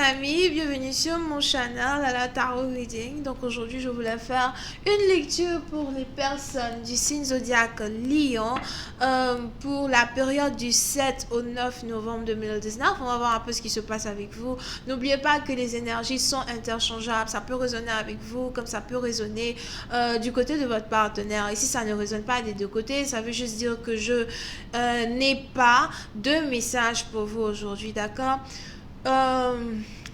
amis, bienvenue sur mon channel à la Tarot Reading. Donc aujourd'hui je voulais faire une lecture pour les personnes du signe zodiaque Lion pour la période du 7 au 9 novembre 2019. On va voir un peu ce qui se passe avec vous. N'oubliez pas que les énergies sont interchangeables, ça peut résonner avec vous comme ça peut résonner du côté de votre partenaire. Et si ça ne résonne pas des deux côtés, ça veut juste dire que je n'ai pas de message pour vous aujourd'hui, d'accord?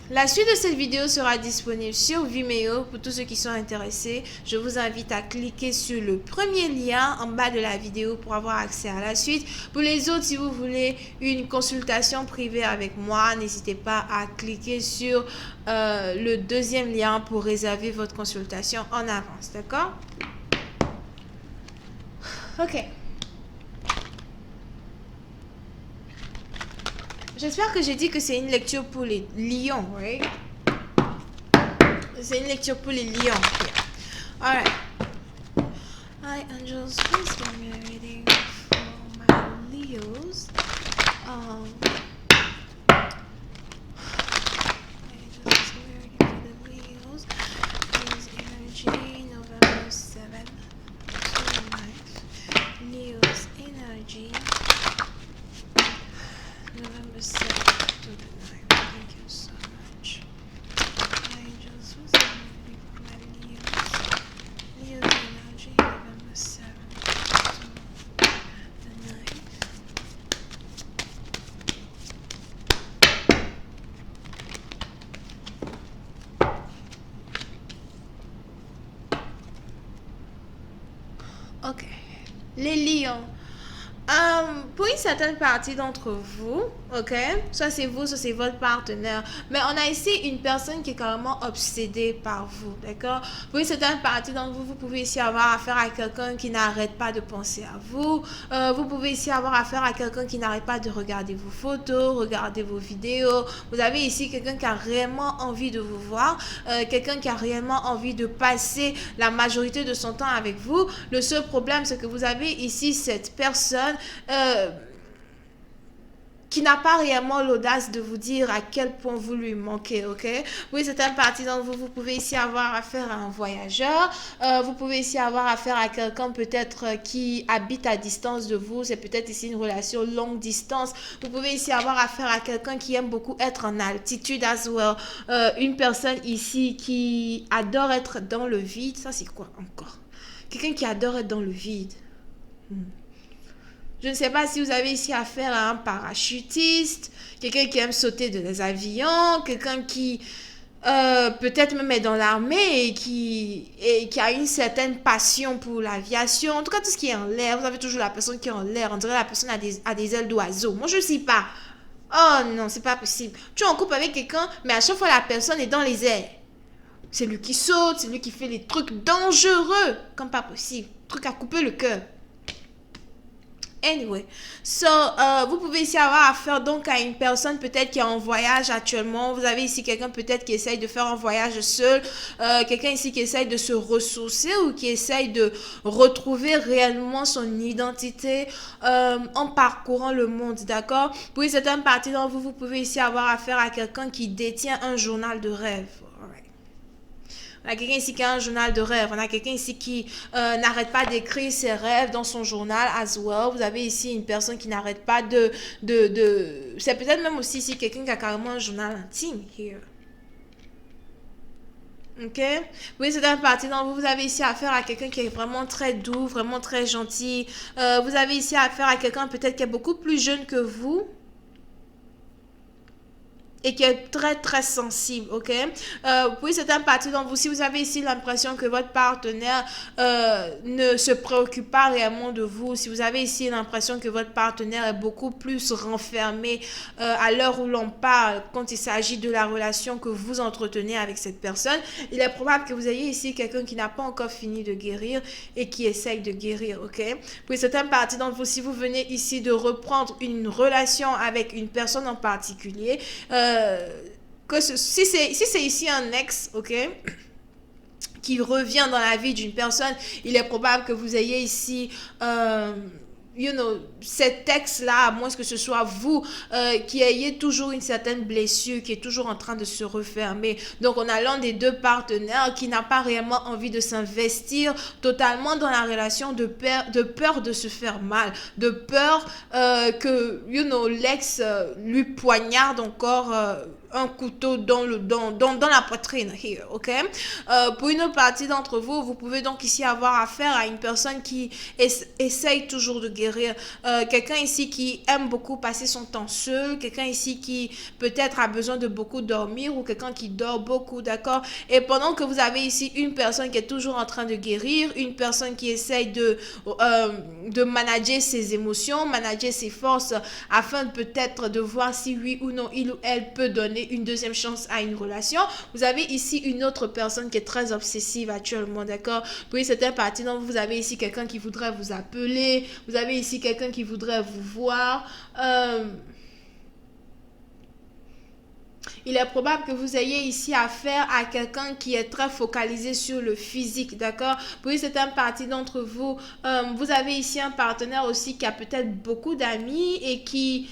La suite de cette vidéo sera disponible sur Vimeo pour tous ceux qui sont intéressés. Je vous invite à cliquer sur le premier lien en bas de la vidéo pour avoir accès à la suite. Pour les autres, si vous voulez une consultation privée avec moi, n'hésitez pas à cliquer sur le deuxième lien pour réserver votre consultation en avance, d'accord? Ok. J'espère que j'ai dit que c'est une lecture pour les lions, right? C'est une lecture pour les lions. Yeah. Alright. Hi, angels. Please give me a reading for my Leos. Angels, give me a reading for the Leos. Leo's energy, November 7th to the 9th. Leo's energy. November 7th to the 9th. Thank you so much. Angels, who's reading for my Leos? Leo's energy, November 7th to the 9th. Ok. Les lions. Pour une certaine partie d'entre vous, ok, soit c'est vous, soit c'est votre partenaire, mais on a ici une personne qui est carrément obsédée par vous, d'accord? Pour une certaine partie d'entre vous, vous pouvez ici avoir affaire à quelqu'un qui n'arrête pas de penser à vous. Vous pouvez ici avoir affaire à quelqu'un qui n'arrête pas de regarder vos photos, regarder vos vidéos. Vous avez ici quelqu'un qui a réellement envie de vous voir, quelqu'un qui a réellement envie de passer la majorité de son temps avec vous. Le seul problème, c'est que vous avez ici cette personne qui n'a pas réellement l'audace de vous dire à quel point vous lui manquez, ok? Oui, c'est une partie d'entre vous, vous pouvez ici avoir affaire à un voyageur, vous pouvez ici avoir affaire à quelqu'un peut-être qui habite à distance de vous, c'est peut-être ici une relation longue distance, vous pouvez ici avoir affaire à quelqu'un qui aime beaucoup être en altitude as well, une personne ici qui adore être dans le vide, ça c'est quoi encore? Quelqu'un qui adore être dans le vide. Je ne sais pas si vous avez ici affaire à un parachutiste, quelqu'un qui aime sauter de les avions, quelqu'un qui peut-être même est dans l'armée et qui a une certaine passion pour l'aviation. En tout cas, tout ce qui est en l'air. Vous avez toujours la personne qui est en l'air. On dirait la personne a des ailes d'oiseau. Moi, je ne sais pas. Oh non, c'est pas possible. Tu es en couple avec quelqu'un, mais à chaque fois, la personne est dans les airs. C'est lui qui saute, c'est lui qui fait les trucs dangereux. Comme pas possible. Truc à couper le cœur. Anyway, so, vous pouvez ici avoir affaire donc à une personne peut-être qui est en voyage actuellement. Vous avez ici quelqu'un peut-être qui essaye de faire un voyage seul. Quelqu'un ici qui essaye de se ressourcer ou qui essaye de retrouver réellement son identité en parcourant le monde, d'accord? Pour une certaine partie d'entre vous, vous pouvez ici avoir affaire à quelqu'un qui détient un journal de rêve. On a quelqu'un ici qui a un journal de rêve. On a quelqu'un ici qui n'arrête pas d'écrire ses rêves dans son journal as well. Vous avez ici une personne qui n'arrête pas de... C'est peut-être même aussi ici quelqu'un qui a carrément un journal intime. Here. Ok? Oui, c'est une partie dont vous avez ici affaire à quelqu'un qui est vraiment très doux, vraiment très gentil. Vous avez ici affaire à quelqu'un peut-être qui est beaucoup plus jeune que vous. Et qui est très très sensible, ok? Oui, c'est un parti dont vous, si vous avez ici l'impression que votre partenaire ne se préoccupe pas réellement de vous, si vous avez ici l'impression que votre partenaire est beaucoup plus renfermé à l'heure où l'on parle, quand il s'agit de la relation que vous entretenez avec cette personne, il est probable que vous ayez ici quelqu'un qui n'a pas encore fini de guérir et qui essaye de guérir, ok? Oui, c'est un parti dont vous, si vous venez ici de reprendre une relation avec une personne en particulier, si c'est ici un ex, ok, qui revient dans la vie d'une personne, il est probable que vous ayez ici ces textes-là, à moins que ce soit vous qui ayez toujours une certaine blessure, qui est toujours en train de se refermer. Donc, on a l'un des deux partenaires qui n'a pas réellement envie de s'investir totalement dans la relation de peur de se faire mal, de peur que, l'ex lui poignarde encore un couteau dans la poitrine, here, ok? Pour une partie d'entre vous, vous pouvez donc ici avoir affaire à une personne qui essaye toujours de guérir. Quelqu'un ici qui aime beaucoup passer son temps seul, quelqu'un ici qui peut-être a besoin de beaucoup dormir ou quelqu'un qui dort beaucoup, d'accord? Et pendant que vous avez ici une personne qui est toujours en train de guérir, une personne qui essaye de manager ses émotions, manager ses forces afin peut-être de voir si oui ou non il ou elle peut donner une deuxième chance à une relation. Vous avez ici une autre personne qui est très obsessive actuellement, d'accord? Puis c'est un parti, donc vous avez ici quelqu'un qui voudrait vous appeler, vous avez ici quelqu'un qui voudrait vous voir. Il est probable que vous ayez ici affaire à quelqu'un qui est très focalisé sur le physique, d'accord? Puis c'est un parti d'entre vous. Vous avez ici un partenaire aussi qui a peut-être beaucoup d'amis et qui...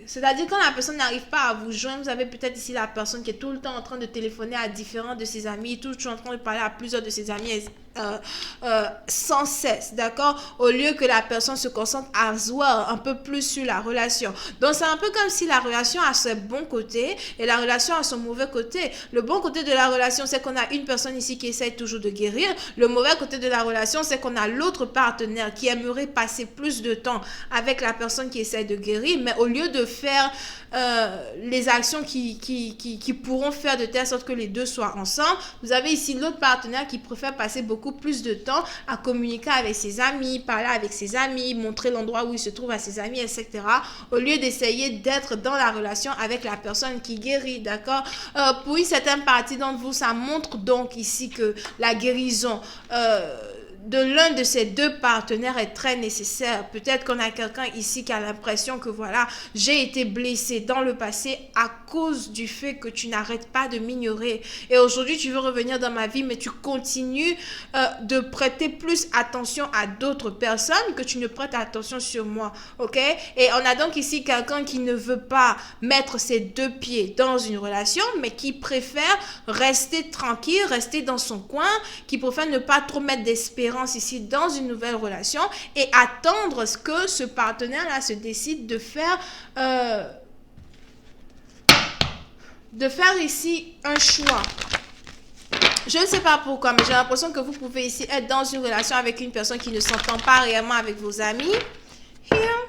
c'est-à-dire quand la personne n'arrive pas à vous joindre, vous avez peut-être ici la personne qui est tout le temps en train de téléphoner à différents de ses amis, tout le temps en train de parler à plusieurs de ses amis sans cesse, d'accord? Au lieu que la personne se concentre à voir un peu plus sur la relation. Donc c'est un peu comme si la relation a ses bons côtés et la relation a son mauvais côté. Le bon côté de la relation, c'est qu'on a une personne ici qui essaye toujours de guérir. Le mauvais côté de la relation, c'est qu'on a l'autre partenaire qui aimerait passer plus de temps avec la personne qui essaye de guérir, mais au lieu de faire les actions qui pourront faire de telle sorte que les deux soient ensemble, vous avez ici l'autre partenaire qui préfère passer beaucoup plus de temps à communiquer avec ses amis, parler avec ses amis, montrer l'endroit où il se trouve à ses amis, etc. au lieu d'essayer d'être dans la relation avec la personne qui guérit, d'accord? Pour une certaine partie d'entre vous, ça montre donc ici que la guérison de l'un de ces deux partenaires est très nécessaire. Peut-être qu'on a quelqu'un ici qui a l'impression que voilà, j'ai été blessé dans le passé à cause du fait que tu n'arrêtes pas de m'ignorer. Et aujourd'hui, tu veux revenir dans ma vie, mais tu continues de prêter plus attention à d'autres personnes que tu ne prêtes attention sur moi. Ok? Et on a donc ici quelqu'un qui ne veut pas mettre ses deux pieds dans une relation, mais qui préfère rester tranquille, rester dans son coin, qui préfère ne pas trop mettre d'espérance ici dans une nouvelle relation et attendre ce que ce partenaire-là se décide de faire ici un choix. Je ne sais pas pourquoi, mais j'ai l'impression que vous pouvez ici être dans une relation avec une personne qui ne s'entend pas réellement avec vos amis. Here.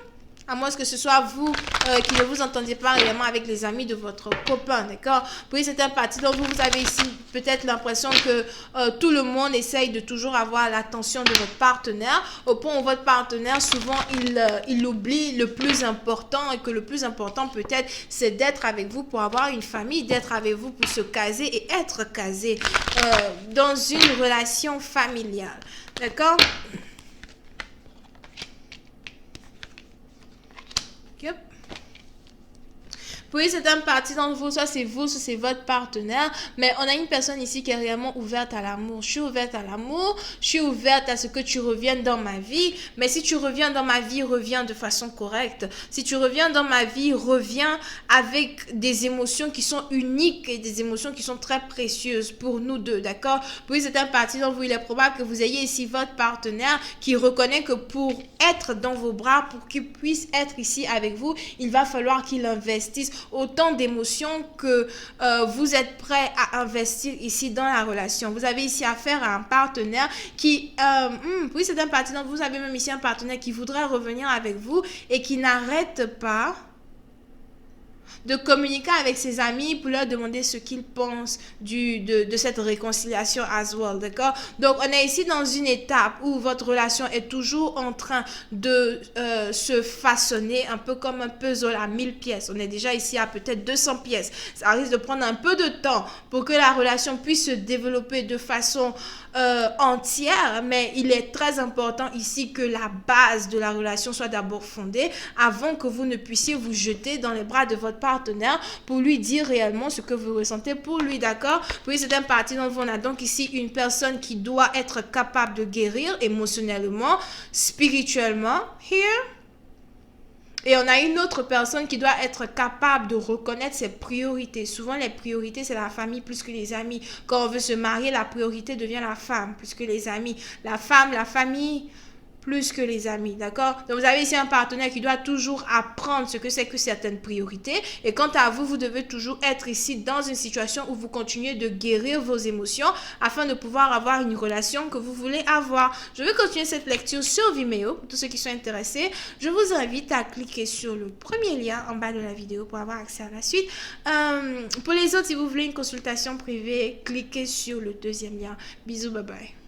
À moins que ce soit vous qui ne vous entendiez pas réellement avec les amis de votre copain, d'accord? Puis c'est un parti dont vous avez ici peut-être l'impression que tout le monde essaye de toujours avoir l'attention de votre partenaire, au point où votre partenaire, souvent, il oublie le plus important, et que le plus important peut-être, c'est d'être avec vous pour avoir une famille, d'être avec vous pour se caser et être casé dans une relation familiale, d'accord? Yep. Puis c'est un parti d'entre vous, soit c'est vous, soit c'est votre partenaire, mais on a une personne ici qui est réellement ouverte à l'amour. Je suis ouverte à l'amour, je suis ouverte à ce que tu reviennes dans ma vie, mais si tu reviens dans ma vie, reviens de façon correcte. Si tu reviens dans ma vie, reviens avec des émotions qui sont uniques et des émotions qui sont très précieuses pour nous deux, d'accord? Puis c'est un parti d'entre vous, il est probable que vous ayez ici votre partenaire qui reconnaît que pour être dans vos bras, pour qu'il puisse être ici avec vous, il va falloir qu'il investisse autant d'émotions que vous êtes prêt à investir ici dans la relation. Vous avez ici affaire à un partenaire qui, oui, c'est un partenaire, vous avez même ici un partenaire qui voudrait revenir avec vous et qui n'arrête pas de communiquer avec ses amis pour leur demander ce qu'ils pensent de cette réconciliation as well, d'accord? Donc, on est ici dans une étape où votre relation est toujours en train de se façonner, un peu comme un puzzle à 1000 pièces. On est déjà ici à peut-être 200 pièces. Ça risque de prendre un peu de temps pour que la relation puisse se développer de façon entière, mais il est très important ici que la base de la relation soit d'abord fondée avant que vous ne puissiez vous jeter dans les bras de votre partenaire pour lui dire réellement ce que vous ressentez pour lui, d'accord? Puis c'est un parti dont on a donc ici une personne qui doit être capable de guérir émotionnellement, spirituellement, here. Et on a une autre personne qui doit être capable de reconnaître ses priorités. Souvent, les priorités, c'est la famille plus que les amis. Quand on veut se marier, la priorité devient la femme plus que les amis. La femme, la famille plus que les amis, d'accord? Donc, vous avez ici un partenaire qui doit toujours apprendre ce que c'est que certaines priorités. Et quant à vous, vous devez toujours être ici dans une situation où vous continuez de guérir vos émotions afin de pouvoir avoir une relation que vous voulez avoir. Je vais continuer cette lecture sur Vimeo. Pour tous ceux qui sont intéressés, je vous invite à cliquer sur le premier lien en bas de la vidéo pour avoir accès à la suite. Pour les autres, si vous voulez une consultation privée, cliquez sur le deuxième lien. Bisous, bye bye.